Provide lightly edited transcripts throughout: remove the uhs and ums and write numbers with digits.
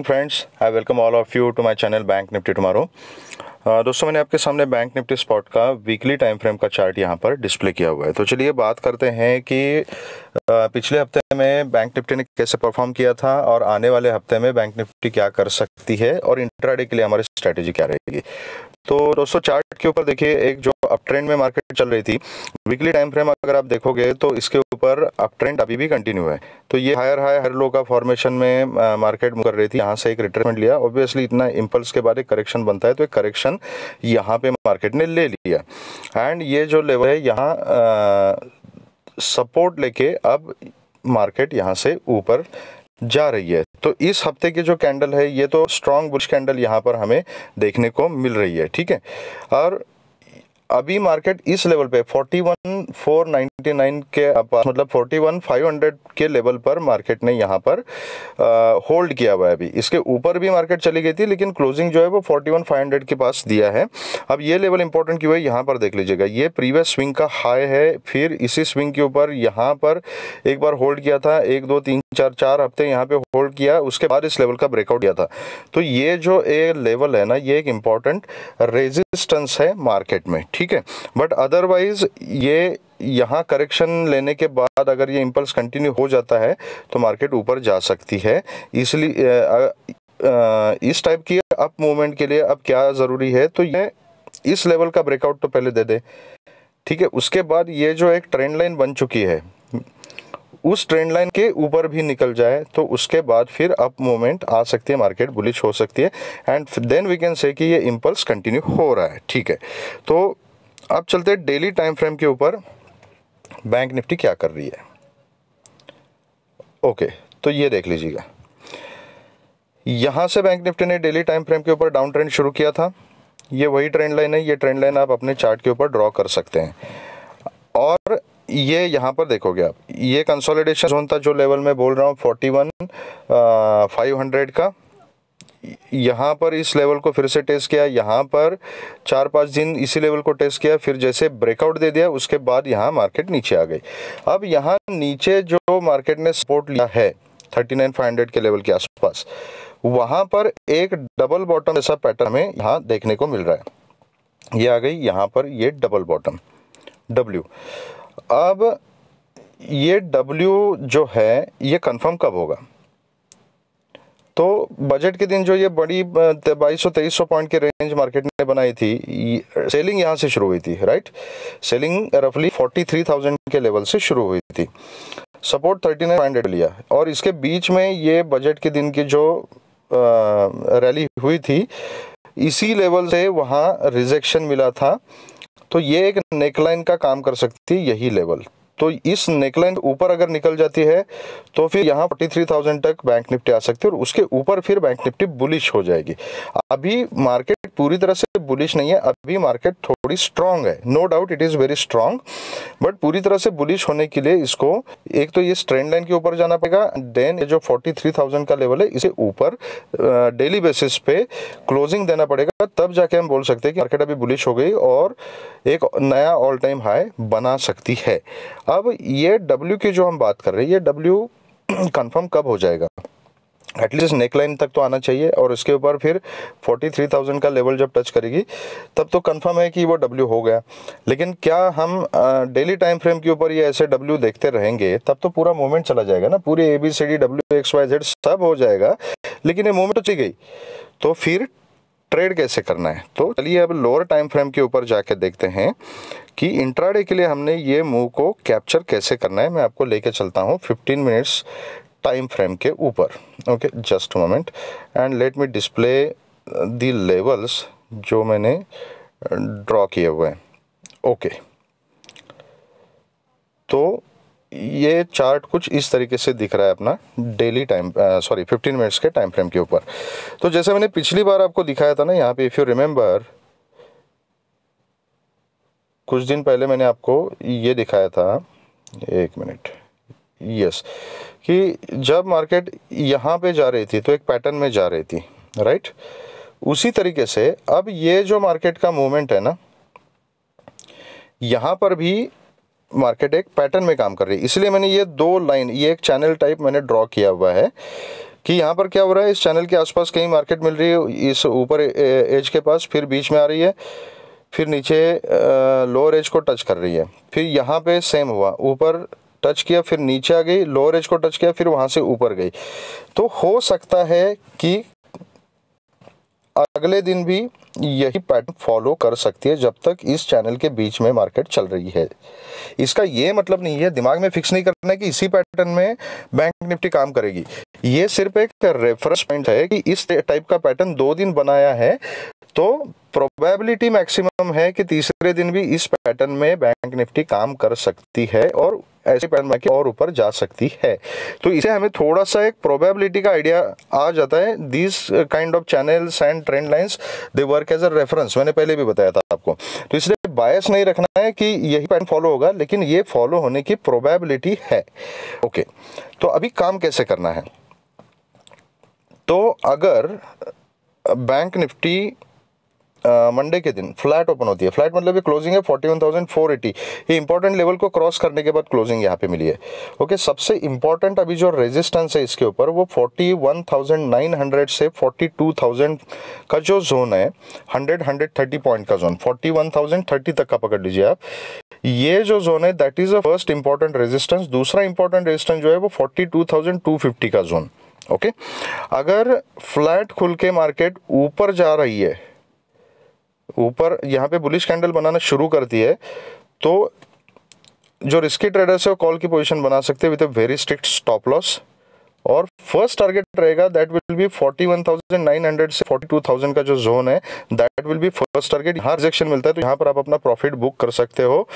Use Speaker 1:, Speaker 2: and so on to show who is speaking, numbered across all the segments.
Speaker 1: Friends, I welcome all of you to my channel bank nifty tomorrow. दोस्तों, मैंने आपके सामने बैंक निफ्टी स्पॉट का वीकली टाइम फ्रेम का चार्ट यहाँ पर डिस्प्ले किया हुआ है। तो चलिए बात करते हैं कि पिछले हफ्ते में बैंक निफ्टी ने कैसे परफॉर्म किया था और आने वाले हफ्ते में बैंक निफ्टी क्या कर सकती है और इंट्राडे के लिए हमारी स्ट्रैटेजी क्या रहेगी। तो दोस्तों, चार्ट के ऊपर देखिए, एक जो अप ट्रेंड में मार्केट चल रही थी, वीकली टाइम फ्रेम अगर आप देखोगे तो इसके ऊपर अप ट्रेंड अभी भी कंटिन्यू है। तो ये हायर हाई हर लो का फॉर्मेशन में मार्केट कर रही थी, यहाँ से एक रिट्रेसमेंट लिया। ऑब्वियसली इतना इम्पल्स के बाद एक करेक्शन बनता है, तो एक करेक्शन यहाँ पे मार्केट ने ले लिया एंड ये जो लेवल है यहाँ सपोर्ट लेके अब मार्केट यहाँ से ऊपर जा रही है। तो इस हफ्ते की जो कैंडल है ये तो स्ट्रॉन्ग बुलिश कैंडल यहाँ पर हमें देखने को मिल रही है, ठीक है। और अभी मार्केट इस लेवल पे 41,499 के आसपास, मतलब 41,500 के लेवल पर मार्केट ने यहाँ पर होल्ड किया हुआ है। अभी इसके ऊपर भी मार्केट चली गई थी, लेकिन क्लोजिंग जो है वो 41,500 के पास दिया है। अब ये लेवल इंपॉर्टेंट क्यों है, यहाँ पर देख लीजिएगा, ये प्रीवियस स्विंग का हाई है। फिर इसी स्विंग के ऊपर यहाँ पर एक बार होल्ड किया था, 1 2 3 4 हफ्ते यहाँ पे होल्ड किया, उसके बाद इस लेवल का ब्रेकआउट किया था। तो ये जो लेवल है ना, ये एक इम्पॉर्टेंट रेजिस्टेंस है मार्केट में, ठीक है। बट अदरवाइज ये यहाँ करेक्शन लेने के बाद अगर ये इम्पल्स कंटिन्यू हो जाता है तो मार्केट ऊपर जा सकती है। इसलिए इस टाइप की अप मूवमेंट के लिए अब क्या ज़रूरी है, तो ये इस लेवल का ब्रेकआउट तो पहले दे दे, ठीक है। उसके बाद ये जो एक ट्रेंड लाइन बन चुकी है, उस ट्रेंड लाइन के ऊपर भी निकल जाए तो उसके बाद फिर अप मूवमेंट आ सकती है, मार्केट बुलिश हो सकती है and then we can say कि ये इम्पल्स कंटिन्यू हो रहा है, ठीक है। तो अब चलते हैं डेली टाइम फ्रेम के ऊपर, बैंक निफ्टी क्या कर रही है। ओके, तो ये देख लीजिएगा, यहाँ से बैंक निफ्टी ने डेली टाइम फ्रेम के ऊपर डाउन ट्रेंड शुरू किया था। ये वही ट्रेंड लाइन है, ये ट्रेंड लाइन आप अपने चार्ट के ऊपर ड्रॉ कर सकते हैं। और ये यहाँ पर देखोगे आप, ये कंसोलिडेशन जोन था जो लेवल में बोल रहा हूँ 41,500 का। यहाँ पर इस लेवल को फिर से टेस्ट किया, यहाँ पर 4-5 दिन इसी लेवल को टेस्ट किया, फिर जैसे ब्रेकआउट दे दिया उसके बाद यहाँ मार्केट नीचे आ गई। अब यहाँ नीचे जो मार्केट ने सपोर्ट लिया है 39,500 के लेवल के आसपास, वहाँ पर एक डबल बॉटम जैसा पैटर्न हमें यहाँ देखने को मिल रहा है। ये आ गई यहाँ पर ये डबल बॉटम W। अब ये W जो है ये कंफर्म कब होगा, तो बजट के दिन जो ये बड़ी 2200-2300 पॉइंट की रेंज मार्केट ने बनाई थी, सेलिंग यहाँ से शुरू हुई थी, राइट। सेलिंग रफली 43,000 के लेवल से शुरू हुई थी, सपोर्ट 39,500 लिया और इसके बीच में ये बजट के दिन की जो रैली हुई थी, इसी लेवल से वहाँ रिजेक्शन मिला था। तो ये एक नेकलाइन का काम कर सकती है यही लेवल। तो इस नेकलाइन ऊपर अगर निकल जाती है तो फिर यहाँ 43,000 तक बैंक निफ्टी आ सकती है और उसके ऊपर फिर बैंक निफ्टी बुलिश हो जाएगी। अभी मार्केट पूरी तरह से बुलिश नहीं है, अभी मार्केट थोड़ी स्ट्रांग है, no doubt it is very strong, but पूरी तरह से बुलिश होने के लिए इसको एक तो ये ट्रेंड लाइन के ऊपर जाना पड़ेगा, देन ये जो 43,000 का लेवल है इसे ऊपर डेली बेसिस पे क्लोजिंग देना पड़ेगा, तब जाके हम बोल सकते हैं कि मार्केट अभी बुलिश हो गई और एक नया ऑल टाइम हाई बना सकती है। अब ये W की जो हम बात कर रहे हैं, ये W कंफर्म कब हो जाएगा, एटलीस्ट नेकलाइन तक तो आना चाहिए और उसके ऊपर फिर 43,000 का लेवल जब टच करेगी तब तो कंफर्म है कि वो W हो गया। लेकिन क्या हम डेली टाइम फ्रेम के ऊपर ये ऐसे W देखते रहेंगे, तब तो पूरा मूवमेंट चला जाएगा ना, पूरी ABCD WXYZ सब हो जाएगा, लेकिन ये मूवमेंट तो चली गई, तो फिर ट्रेड कैसे करना है। तो चलिए अब लोअर टाइम फ्रेम के ऊपर जाके देखते हैं कि इंट्राडे के लिए हमने ये मूव को कैप्चर कैसे करना है। मैं आपको लेके चलता हूँ 15 मिनट्स टाइम फ्रेम के ऊपर। Okay, just moment and let me display the levels जो मैंने ड्रॉ किए हुए हैं। ओके, तो ये चार्ट कुछ इस तरीके से दिख रहा है अपना डेली 15 मिनट्स के टाइम फ्रेम के ऊपर। तो जैसे मैंने पिछली बार आपको दिखाया था ना, यहाँ पे इफ़ यू रिमेंबर, कुछ दिन पहले मैंने आपको ये दिखाया था, 1 मिनट, यस, कि जब मार्केट यहाँ पे जा रही थी तो एक पैटर्न में जा रही थी, राइट। उसी तरीके से अब ये जो मार्केट का मूवमेंट है ना, यहाँ पर भी मार्केट एक पैटर्न में काम कर रही है, इसलिए मैंने ये 2 लाइन, ये एक चैनल टाइप मैंने ड्रॉ किया हुआ है कि यहाँ पर क्या हो रहा है, इस चैनल के आसपास कहीं मार्केट मिल रही है, इस ऊपर एज के पास, फिर बीच में आ रही है, फिर नीचे लोअर एज को टच कर रही है, फिर यहाँ पे सेम हुआ, ऊपर टच किया, फिर नीचे आ गई, लोअर एज को टच किया, फिर वहाँ से ऊपर गई। तो हो सकता है कि अगले दिन भी यही पैटर्न फॉलो कर सकती है जब तक इस चैनल के बीच में मार्केट चल रही है। इसका ये मतलब नहीं है, दिमाग में फिक्स नहीं करना है कि इसी पैटर्न में बैंक निफ्टी काम करेगी। ये सिर्फ एक रेफरेंस पॉइंट है कि इस टाइप का पैटर्न 2 दिन बनाया है, तो प्रोबेबिलिटी मैक्सिमम है कि तीसरे दिन भी इस पैटर्न में बैंक निफ्टी काम कर सकती है और ऐसे पैटर्न में और ऊपर जा सकती है। तो इसे हमें थोड़ा सा एक प्रोबेबिलिटी का आइडिया आ जाता है। These kind of channels and trend lines they work as a reference, मैंने पहले भी बताया था आपको। तो इसलिए बायस नहीं रखना है कि यही पैटर्न फॉलो होगा, लेकिन ये फॉलो होने की प्रोबेबिलिटी है। ओके, तो अभी काम कैसे करना है? तो अगर बैंक निफ्टी मंडे के दिन फ्लैट ओपन होती है, फ्लैट मतलब ये क्लोजिंग है 41,480, ये इंपॉर्टेंट लेवल को क्रॉस करने के बाद क्लोजिंग यहाँ पे मिली है। ओके, सबसे इंपॉर्टेंट अभी जो रेजिस्टेंस है इसके ऊपर वो 41,900 से 42,000 का जो जोन है, 130 पॉइंट का जोन, 41,030 तक का पकड़ लीजिए आप। ये जो जोन है that is a first important resistance. दूसरा इंपॉर्टेंट रेजिस्टेंस जो है वो 42,250 का जोन। ओके, अगर फ्लैट खुल के मार्केट ऊपर जा रही है, ऊपर यहाँ पे बुलिश कैंडल बनाना शुरू करती है, तो जो रिस्की ट्रेडर्स है वो कॉल की पोजीशन बना सकते हैं with a very strict stop loss. और फर्स्ट टारगेट रहेगा दैट विल बी 41,900 से 42,000 का जो जोन है, that will be first target. यहाँ रिजेक्शन मिलता है तो यहाँ पर आप अपना प्रॉफिट बुक कर सकते हो,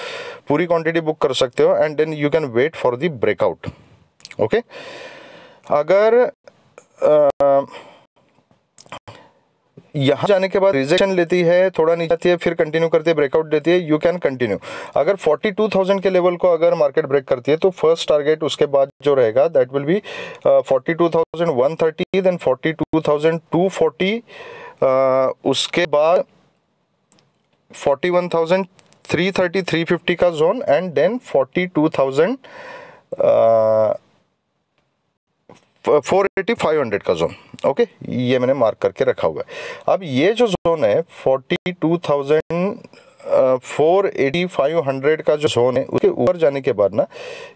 Speaker 1: पूरी क्वांटिटी बुक कर सकते हो, and then you can wait for the breakout. Okay, अगर यहाँ जाने के बाद रिजेक्शन लेती है, थोड़ा नीचे आती है, फिर कंटिन्यू करती है, ब्रेकआउट देती है, यू कैन कंटिन्यू। अगर 42,000 के लेवल को अगर मार्केट ब्रेक करती है तो फर्स्ट टारगेट उसके बाद जो रहेगा दैट विल बी 42,130, देन 42,240, उसके बाद 41,330 350 का जोन, एंड देन 42,480 500 का जोन। ओके, ये मैंने मार्क करके रखा हुआ है। अब ये जो जोन है 42,480 500 का जो जोन है, उसके ऊपर जाने के बाद ना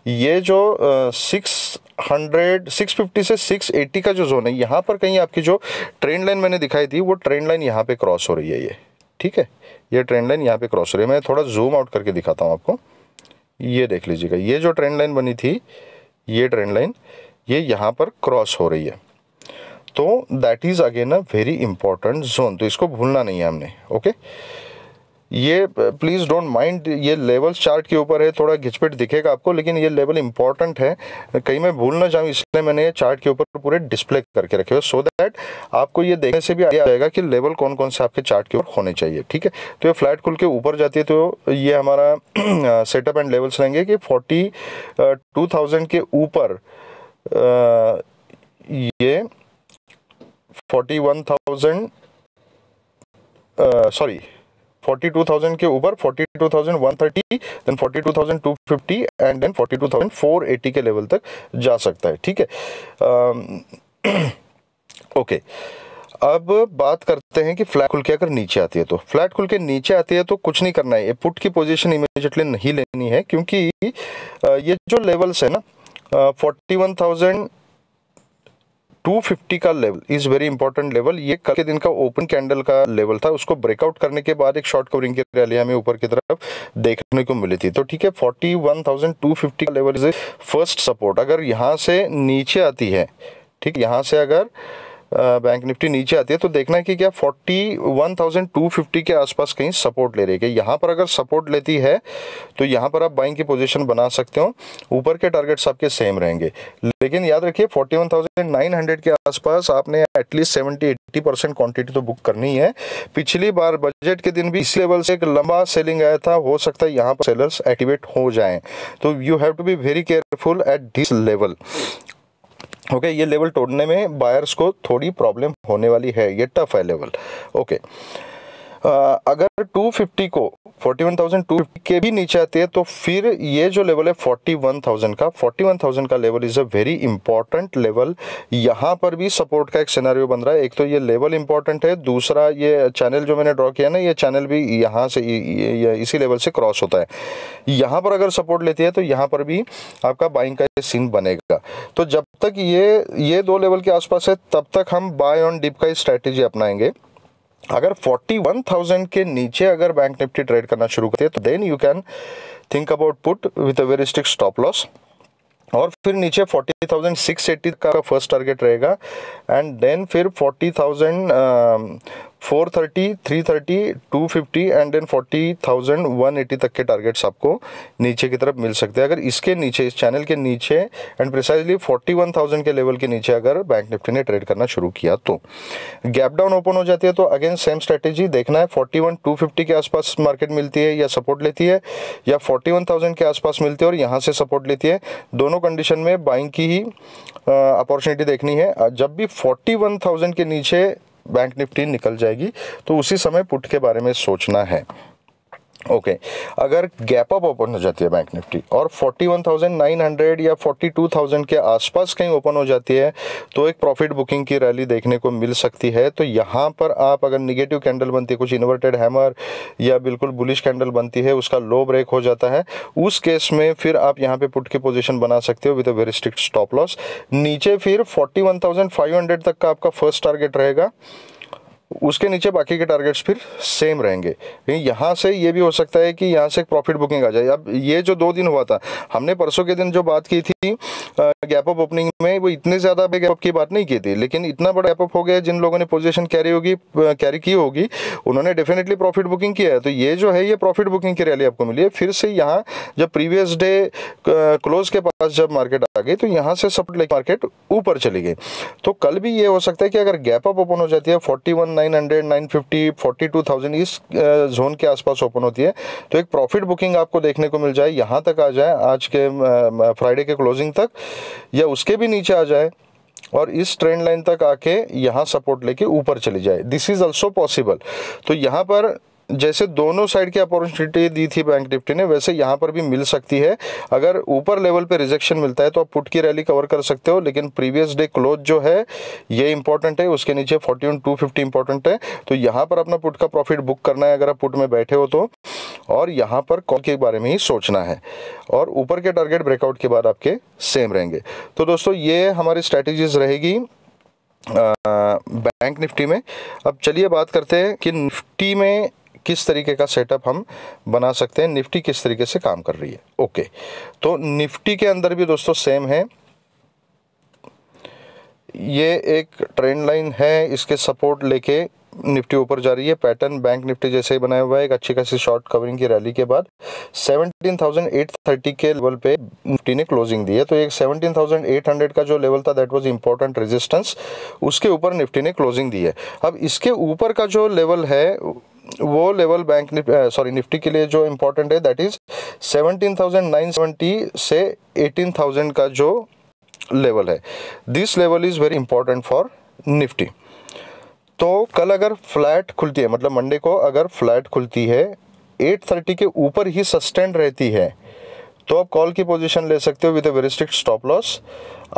Speaker 1: ये जो 650 से 680 का जो जोन है, यहाँ पर कहीं आपकी जो ट्रेंड लाइन मैंने दिखाई थी वो ट्रेंड लाइन यहाँ पे क्रॉस हो रही है। ये ठीक है, ये ट्रेंड लाइन यहाँ पे क्रॉस हो रही है। मैं थोड़ा जूम आउट करके दिखाता हूँ आपको, ये देख लीजिएगा, ये जो ट्रेंड लाइन बनी थी, ये ट्रेंड लाइन ये यहाँ पर क्रॉस हो रही है, तो that is again a very important zone, तो इसको भूलना नहीं है हमने। ओके, ये प्लीज़ डोंट माइंड, ये लेवल्स चार्ट के ऊपर है, थोड़ा घिचपिट दिखेगा आपको, लेकिन ये लेवल इंपॉर्टेंट है, कहीं मैं भूल ना जाऊँ इसलिए मैंने ये चार्ट के ऊपर पूरे डिस्प्ले करके रखे हुए, सो दैट आपको ये देखने से भी आइडिया आएगा कि लेवल कौन कौन से आपके चार्ट के ऊपर होने चाहिए। ठीक है, तो ये फ्लैट खुल के ऊपर जाती है तो ये हमारा सेटअप एंड लेवल्स रहेंगे कि 42,000 के ऊपर ये 42,000 के ऊपर 42,130, देन 42,250 एंड देन 42,480 के लेवल तक जा सकता है। ठीक है, ओके, अब बात करते हैं कि फ्लैट खुल के अगर नीचे आती है, तो फ्लैट खुल के नीचे आती है तो कुछ नहीं करना है, ये पुट की पोजीशन इमीडिएटली नहीं लेनी है, क्योंकि ये जो लेवल्स है ना 41,250 का level is very important level. ये कल के दिन का ओपन कैंडल का लेवल था, उसको ब्रेकआउट करने के बाद एक शॉर्ट कवरिंग की रैली हमें ऊपर की तरफ देखने को मिली थी। तो ठीक है, 41,250 का लेवल इज फर्स्ट सपोर्ट। अगर यहाँ से नीचे आती है, ठीक, यहाँ से अगर बैंक निफ्टी नीचे आती है तो देखना है कि क्या 41,250 के आसपास कहीं सपोर्ट ले रही है। यहाँ पर अगर सपोर्ट लेती है तो यहाँ पर आप बाइंग की पोजीशन बना सकते हो, ऊपर के टारगेट्स आपके सेम रहेंगे, लेकिन याद रखिए 41,900 के आसपास आपने एटलीस्ट 70-80% क्वांटिटी तो बुक करनी है। पिछली बार बजट के दिन भी इस लेवल से एक लंबा सेलिंग आया था, हो सकता है यहाँ पर सेलर्स एक्टिवेट हो जाएं, तो you have to be very careful at this level. Okay, ये लेवल तोड़ने में बायर्स को थोड़ी प्रॉब्लम होने वाली है, ये टफ है लेवल। ओके, अगर 250 को 41,250 के भी नीचे आती है तो फिर ये जो लेवल है 41,000 का level is a very important level. यहाँ पर भी सपोर्ट का एक सिनेरियो बन रहा है। एक तो ये लेवल इंपॉर्टेंट है, दूसरा ये चैनल जो मैंने ड्रॉ किया ना, ये चैनल भी यहाँ से इसी लेवल से क्रॉस होता है। यहाँ पर अगर सपोर्ट लेती है तो यहाँ पर भी आपका बाइंग का सीन बनेगा। तो जब तक ये दो लेवल के आसपास है तब तक हम बाय ऑन डिप का स्ट्रैटेजी अपनाएंगे। अगर 41,000 के नीचे अगर बैंक निफ्टी ट्रेड करना शुरू करते हैं तो then you can think about put with a very strict stop loss, और फिर नीचे 40,680 का फर्स्ट टारगेट रहेगा, एंड देन फिर 40,430, 330, 250 एंड देन 40,180 तक के टारगेट्स आपको नीचे की तरफ मिल सकते हैं। अगर इसके नीचे, इस चैनल के नीचे एंड प्रिसाइजली 41,000 के लेवल के नीचे अगर बैंक निफ्टी ने ट्रेड करना शुरू किया तो गैप डाउन ओपन हो जाती है। तो अगेन सेम स्ट्रेटेजी देखना है, 41,250 के आसपास मार्केट मिलती है या सपोर्ट लेती है, या 41,000 के आसपास मिलती है और यहाँ से सपोर्ट लेती है। दोनों कंडीशन में बाइंग की ही अपॉर्चुनिटी देखनी है। जब भी 41,000 के नीचे बैंक निफ्टी निकल जाएगी तो उसी समय पुट के बारे में सोचना है। ओके, अगर गैप अप ओपन हो जाती है बैंक निफ्टी और 41,900 या 42,000 के आसपास कहीं ओपन हो जाती है तो एक प्रॉफिट बुकिंग की रैली देखने को मिल सकती है। तो यहाँ पर आप अगर निगेटिव कैंडल बनती है, कुछ इन्वर्टेड हैमर या बिल्कुल बुलिश कैंडल बनती है, उसका लो ब्रेक हो जाता है, उस केस में फिर आप यहाँ पे पुट की पोजीशन बना सकते हो with a very strict stop loss. नीचे फिर 41,500 तक का आपका फर्स्ट टारगेट रहेगा, उसके नीचे बाकी के टारगेट्स फिर सेम रहेंगे। यहाँ से ये भी हो सकता है कि यहाँ से एक प्रॉफिट बुकिंग आ जाए। अब ये जो 2 दिन हुआ था, हमने परसों के दिन जो बात की थी गैप अप ओपनिंग में, वो इतने ज़्यादा गैप अप की बात नहीं की थी, लेकिन इतना बड़ा गैप अप हो गया, जिन लोगों ने पोजीशन कैरी की होगी उन्होंने डेफिनेटली प्रॉफिट बुकिंग किया है। तो ये जो है ये प्रॉफिट बुकिंग की रैली आपको मिली है। फिर से यहाँ जब प्रीवियस डे क्लोज के पास जब मार्केट आ गई तो यहाँ से सपोर्ट लेके मार्केट ऊपर चली गई। तो कल भी ये हो सकता है कि अगर गैप अप ओपन हो जाती है 41,900, 950, 42,000 इस जोन के आसपास ओपन होती है तो एक प्रॉफिट बुकिंग आपको देखने को मिल जाए, यहाँ तक आ जाए आज के फ्राइडे के क्लोजिंग तक, या उसके भी नीचे आ जाए और इस ट्रेंड लाइन तक आके यहाँ सपोर्ट लेके ऊपर चली जाए। This is also possible. तो यहाँ पर जैसे दोनों साइड की अपॉर्चुनिटी दी थी बैंक निफ्टी ने, वैसे यहाँ पर भी मिल सकती है। अगर ऊपर लेवल पे रिजेक्शन मिलता है तो आप पुट की रैली कवर कर सकते हो, लेकिन प्रीवियस डे क्लोज जो है ये इंपॉर्टेंट है, उसके नीचे 41,250 इंपॉर्टेंट है। तो यहाँ पर अपना पुट का प्रॉफिट बुक करना है अगर आप पुट में बैठे हो तो, और यहाँ पर कॉल के बारे में ही सोचना है, और ऊपर के टारगेट ब्रेकआउट के बाद आपके सेम रहेंगे। तो दोस्तों ये हमारी स्ट्रैटेजीज रहेगी बैंक निफ्टी में। अब चलिए बात करते हैं कि निफ्टी में किस तरीके का सेटअप हम बना सकते हैं, निफ्टी किस तरीके से काम कर रही है। ओके, तो निफ्टी के अंदर भी दोस्तों सेम है, ये एक ट्रेंड लाइन है, इसके सपोर्ट लेके निफ्टी ऊपर जा रही है। पैटर्न बैंक निफ्टी जैसे ही बनाया हुआ है, एक अच्छी खासी शॉर्ट कवरिंग की रैली के बाद 17,830 के लेवल पे निफ्टी ने क्लोजिंग दी है। तो एक 17,800 का जो लेवल था दैट वाज इंपॉर्टेंट रेजिस्टेंस, उसके ऊपर निफ्टी ने क्लोजिंग दी है। अब इसके ऊपर का जो लेवल है वो लेवल निफ्टी के लिए जो इंपॉर्टेंट है दैट इज 17,970 से 18,000 का जो लेवल है। This level is very important for Nifty. तो कल अगर फ्लैट खुलती है, मतलब मंडे को अगर फ्लैट खुलती है 830 के ऊपर ही सस्टेन रहती है तो आप कॉल की पोजीशन ले सकते हो with a very strict stop loss.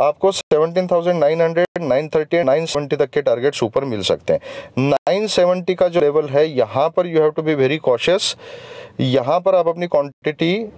Speaker 1: आपको 17,900, 930, 970 तक के टारगेट्स ऊपर मिल सकते हैं। 970 का जो लेवल है यहाँ पर you have to be very cautious. यहाँ पर आप अपनी क्वांटिटी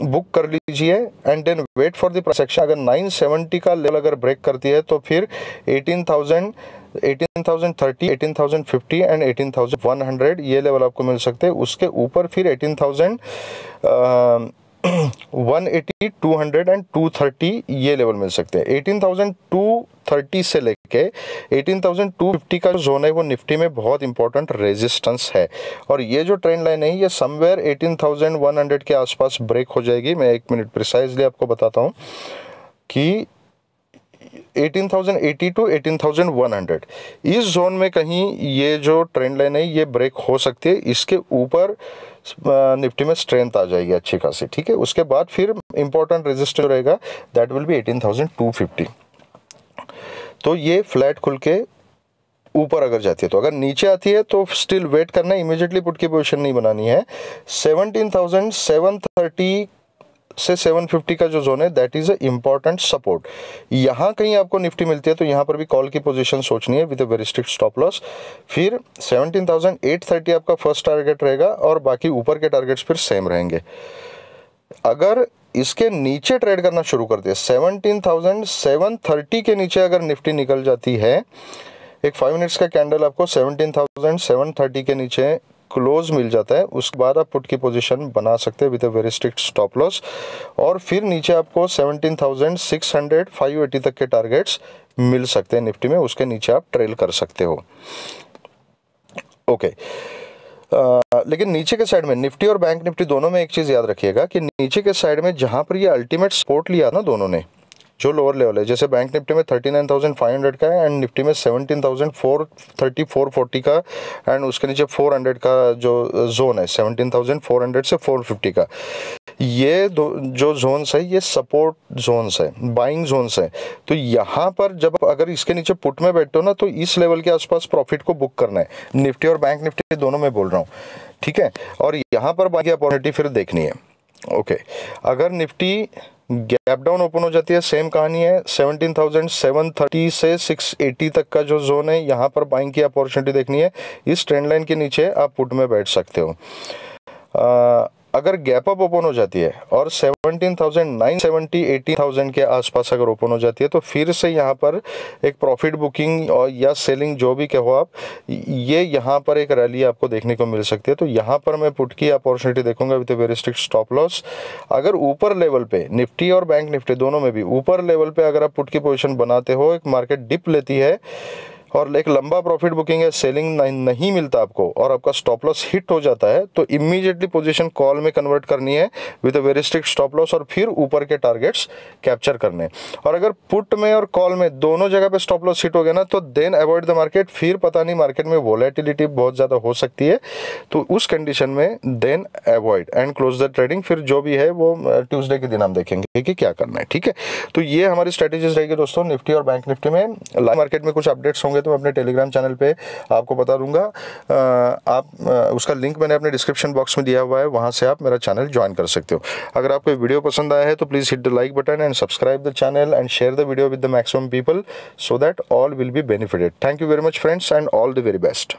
Speaker 1: बुक कर लीजिए and then wait for the price action. अगर 970 का लेवल अगर ब्रेक करती है तो फिर 18,030, 18,050 एंड 18,100 ये लेवल आपको मिल सकते हैं। उसके ऊपर फिर 18,180, 200 एंड 230 ये लेवल मिल सकते हैं। 18,230 से लेके 18,250 का जोन है वो निफ्टी में बहुत इंपॉर्टेंट रेजिस्टेंस है, और ये जो ट्रेंड लाइन है ये समवेयर 18,100 के आसपास ब्रेक हो जाएगी। मैं 1 मिनट प्रिसाइजली आपको बताता हूँ कि 18,080 टू 18,100 इस जोन में कहीं ये जो ट्रेंड लाइन है ये ब्रेक हो सकती है। इसके ऊपर निफ्टी में स्ट्रेंथ आ जाएगी अच्छी खासी, ठीक है। उसके बाद फिर इंपॉर्टेंट रेजिस्टर रहेगा दैट विल बी 18,250। तो ये फ्लैट खुल के ऊपर अगर जाती है तो, अगर नीचे आती है तो स्टिल वेट करना है, इमीडिएटली पुट की पोजीशन नहीं बनानी है। 17,730 से 750 का जो जोन है that is a important support. यहाँ कहीं आपको निफ्टी मिलती है तो यहाँ पर भी कॉल की पोजीशन सोचनी है with a very strict stop loss. फिर 17,830 आपका फर्स्ट टारगेट रहेगा और बाकी ऊपर के टारगेट्स फिर सेम रहेंगे। अगर इसके नीचे ट्रेड करना शुरू करते हैं, 17,730 के नीचे अगर निफ्टी निकल जाती है, एक 5 मिनट्स का कैंडल आपको 17,730 के नीचे क्लोज मिल जाता है, उसके बाद आप पुट की पोजीशन बना सकते हैं with a very strict stop loss. और फिर नीचे आपको 17,600 580 तक के टारगेट्स मिल सकते हैं निफ्टी में, उसके नीचे आप ट्रेल कर सकते हो। ओके लेकिन नीचे के साइड में निफ्टी और बैंक निफ्टी दोनों में एक चीज याद रखिएगा कि नीचे के साइड में जहां पर ये अल्टीमेट सपोर्ट लिया ना दोनों ने, जो लोअर लेवल है, जैसे बैंक निफ्टी में 39,500 का है एंड निफ्टी में 17,430 440 का, एंड उसके नीचे 400 का जो जोन है 17,400 से 450 का, ये जो जोन्स है ये सपोर्ट जोन्स है, बाइंग जोन्स है। तो यहाँ पर जब अगर इसके नीचे पुट में बैठते हो ना तो इस लेवल के आसपास प्रॉफिट को बुक करना है, निफ्टी और बैंक निफ्टी दोनों में बोल रहा हूँ, ठीक है। और यहाँ पर बाकी अपॉर्चुनिटी फिर देखनी है। ओके अगर निफ्टी गैप डाउन ओपन हो जाती है, सेम कहानी है, 17,730 से 680 तक का जो जोन है यहाँ पर बाइंग की अपॉर्चुनिटी देखनी है। इस ट्रेंड लाइन के नीचे आप पुट में बैठ सकते हो। अगर गैप अप ओपन हो जाती है और 17,970 18,000 के आसपास अगर ओपन हो जाती है तो फिर से यहाँ पर एक प्रॉफिट बुकिंग और या सेलिंग जो भी कहो आप, ये यहाँ पर एक रैली आपको देखने को मिल सकती है। तो यहाँ पर मैं पुट की अपॉर्चुनिटी देखूंगा with very strict stop loss. अगर ऊपर लेवल पे निफ्टी और बैंक निफ्टी दोनों में भी ऊपर लेवल पे अगर आप पुट की पोजीशन बनाते हो, एक मार्केट डिप लेती है और एक लंबा प्रॉफिट बुकिंग है, सेलिंग नहीं मिलता आपको और आपका स्टॉप लॉस हिट हो जाता है, तो इमीडिएटली पोजीशन कॉल में कन्वर्ट करनी है with a very strict stop loss और फिर ऊपर के टारगेट्स कैप्चर करने। और अगर पुट में और कॉल में दोनों जगह पे स्टॉप लॉस हिट हो गया ना तो देन अवॉइड द मार्केट। फिर पता नहीं मार्केट में वोलेटिलिटी बहुत ज़्यादा हो सकती है, तो उस कंडीशन में then avoid and close the trading. फिर जो भी है वो ट्यूसडे के दिन हम देखेंगे कि क्या करना है, ठीक है। तो ये हमारी स्ट्रेटेजीज रहेगी दोस्तों निफ्टी और बैंक निफ्टी में। लाइव मार्केट में कुछ अपडेट्स होंगे तो मैं अपने टेलीग्राम चैनल पे आपको बता दूंगा। आप उसका लिंक मैंने अपने डिस्क्रिप्शन बॉक्स में दिया हुआ है, वहां से आप मेरा चैनल ज्वाइन कर सकते हो। अगर आपको वीडियो पसंद आया है तो please hit the like button and subscribe the channel and share the video with the maximum people so that all will be benefited. Thank you very much friends and all the very best.